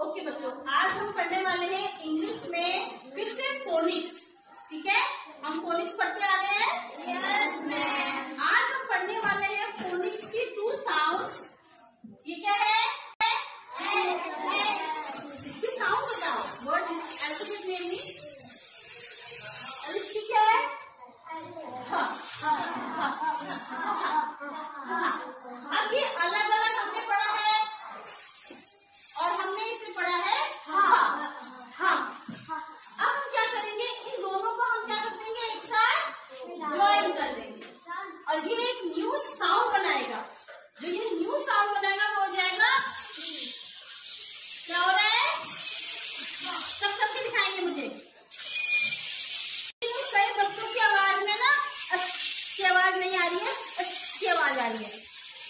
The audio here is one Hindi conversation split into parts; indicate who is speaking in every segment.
Speaker 1: ओके बच्चों, आज हम पढ़ने वाले हैं इंग्लिश में फिर से फोनिक्स। ठीक है, हम फोनिक्स पढ़ते आ गए हैं।
Speaker 2: Yes ma'am.
Speaker 1: आज हम पढ़ने वाले हैं फोनिक्स की 2 साउंड्स। ये क्या है? इसकी साउंड बताओ। वर्ड अल्फाबेट नेम में इसकी क्या है? अब ये अलग अलग हमने पढ़ा है और हमने इसे पढ़ा है हाँ। अब हम क्या करेंगे, इन दोनों को हम क्या कर देंगे, एक साथ ज्वाइन कर देंगे और ये एक न्यू साउंड बनाएगा। जो ये न्यू साउंड बनाएगा वो हो जाएगा, क्या हो रहा है, सब सबके दिखाएंगे मुझे। कई बच्चों की आवाज में ना की आवाज नहीं आ रही है, की आवाज आ रही है।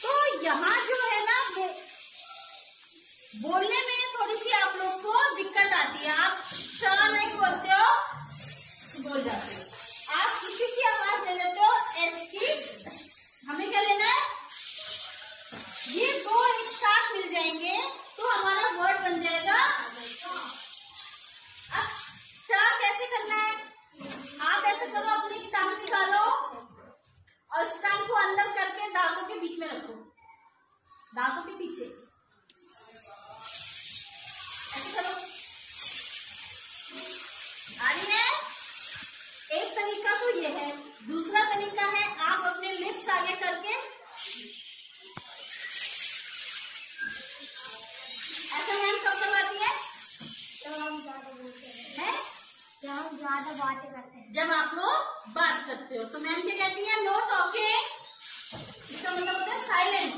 Speaker 1: तो यहाँ जो है ना बोलने में थोड़ी सी आप लोग को दिक्कत आती है। आप चला नहीं बोलते हो, बोल जाते हो। आप किसी की आवाज ले लेते हो एस की, हमें क्या लेना है, ये दो एक साथ मिल जाएंगे तो हमारा वर्ड बन जाएगा। अब चा कैसे करना है, आप ऐसे करो, अपनी टांग निकालो और इस टांग को अंदर करके दांतों के बीच में रखो, दांतों के पीछे ऐसे करो। आ रही है? एक तरीका तो ये है, दूसरा तरीका है आप अपने लिप्स आगे करके ऐसा। मैम कब करवाती है?
Speaker 2: जब हम ज्यादा बोलते
Speaker 1: हैं,
Speaker 2: जब हम ज्यादा बातें करते हैं,
Speaker 1: जब आप लोग बात करते हो। तो मैम क्या कहती है, नो टॉकिंग। इसका मतलब होता है साइलेंट,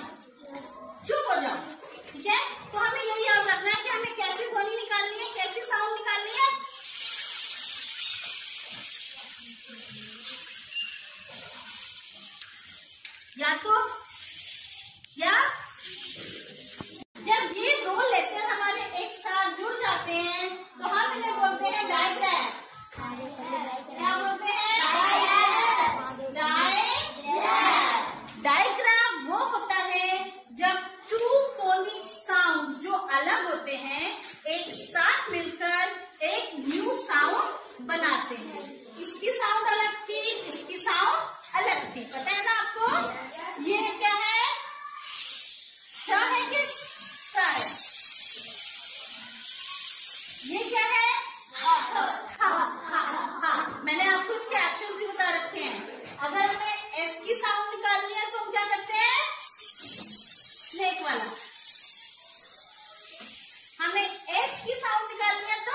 Speaker 1: चुप हो जाओ। ठीक है, तो हमें यही याद रखना है कि हमें कैसी ध्वनि निकालनी है, कैसी साउंड निकालनी है। या तो जब ये दो लेटर हमारे एक साथ जुड़ जाते हैं तो हम इन्हें बोलते हैं डायग्राम। क्या बोलते हैं? डायग्राम वो होता है जब 2 फोनिक साउंड जो अलग होते हैं एक साथ मिलकर एक न्यू साउंड बनाते हैं। इसकी साउंड अलग थी, इसकी साउंड अलग थी, पता है ना आपको? ये क्या है, श है कि स है? ये क्या है? हाँ। मैंने आपको इसके एक्शंस भी बता रखे हैं। अगर हमें एस की साउंड निकालनी है तो हम क्या करते हैं, स्नेक वाला। हमें एच की साउंड निकालनी है तो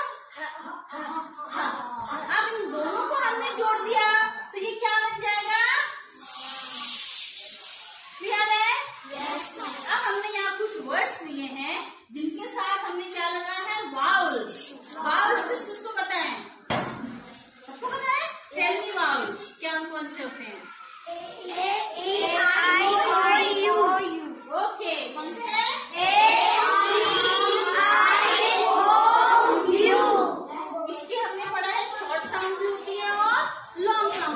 Speaker 1: अब इन दोनों को हमने जोड़ दिया तो ये क्या बन जाएगा, क्लियर है? अब हमने यहाँ कुछ वर्ड्स लिए हैं जिनके साथ हमने क्या लगा है, वाउल्स। वाउल्स किसको पता है? सबको पता है? टेल मी वाउल्स क्या कौन से होते हैं? ओके, कौन से हैं? इसकी हमने पढ़ा है शॉर्ट साउंड भी होती है और लॉन्ग साउंड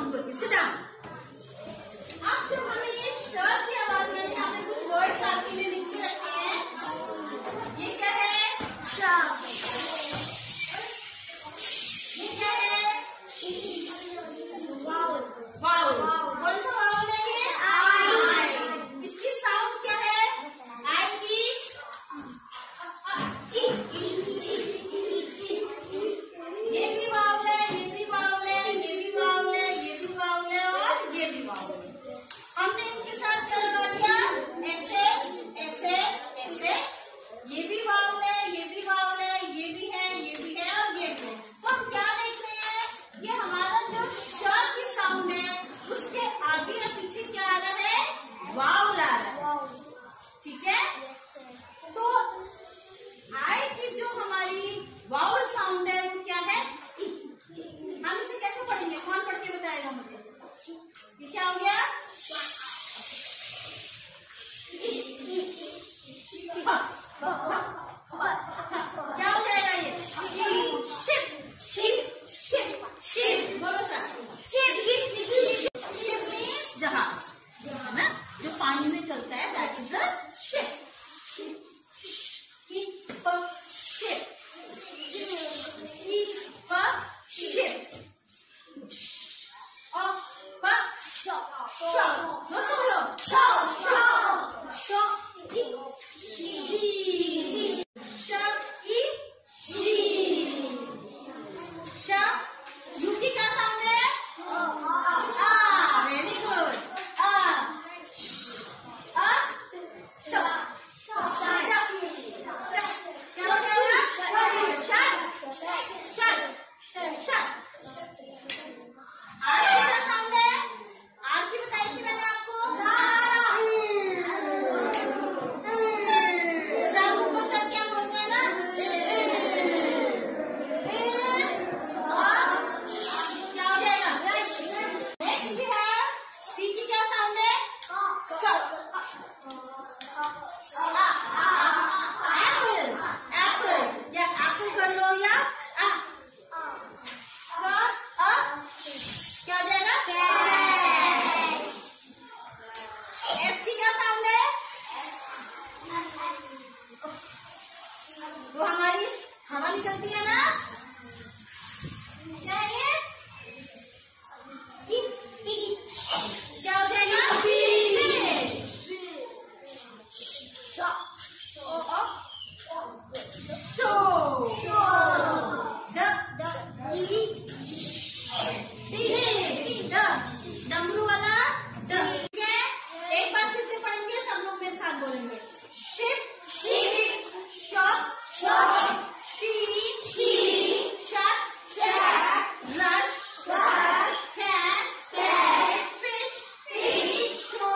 Speaker 1: हवा निकलती है ना, क्या है ये? क्या हो जाएगा? डमरू वाला ड। ठीक है, एक बार फिर से पढ़ेंगे, सब लोग मेरे साथ बोलेंगे। Ship, shop, sheep, shut, rush, cat, fish, show,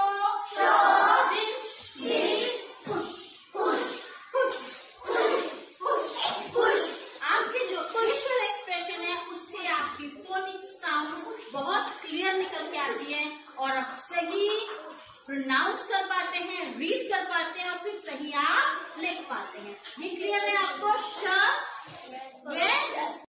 Speaker 1: dish, push. आपके जो फेशियल एक्सप्रेशन है उससे आपकी फोनिक साउंड बहुत क्लियर निकल के आती है और आप सही प्रोनाउंस कर पाते हैं, रीड कर पाते हैं और फिर सही आप लिख पाते हैं। ये क्लियर है आपको? श